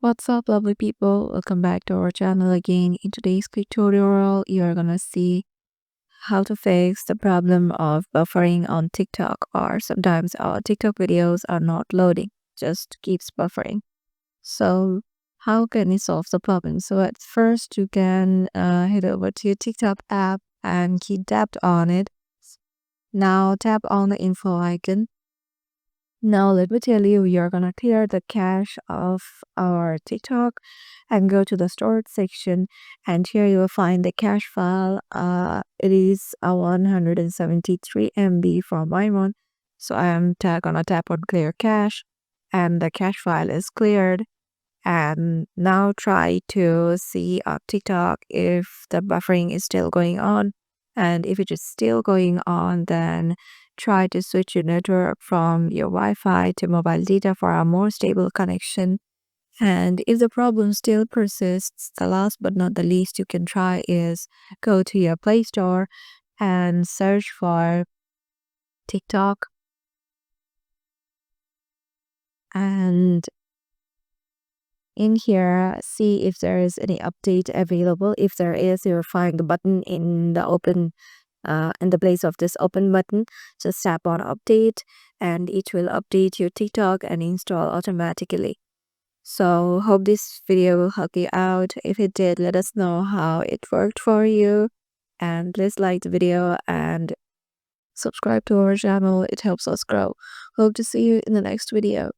What's up, lovely people? Welcome back to our channel again. In today's quick tutorial, you're gonna see how to fix the problem of buffering on TikTok, or sometimes our TikTok videos are not loading, just keeps buffering. So, how can you solve the problem? So, at first, you can head over to your TikTok app and keep tapped on it. Now, tap on the info icon. Now, let me tell you, you're gonna clear the cache of our TikTok and go to the storage section. And here you will find the cache file. It is a 173 MB for my one. So I am gonna tap on clear cache, and the cache file is cleared. And now try to see on TikTok if the buffering is still going on. And if it is still going on, then try to switch your network from your Wi-Fi to mobile data for a more stable connection. And if the problem still persists, the last but not the least you can try is go to your Play Store and search for TikTok, and in here see if there is any update available. If there is, you'll find the button in the open in the place of this open button. Just tap on update and it will update your TikTok and install automatically. So hope this video will help you out. If it did, let us know how it worked for you, and please like the video and subscribe to our channel. It helps us grow. Hope to see you in the next video.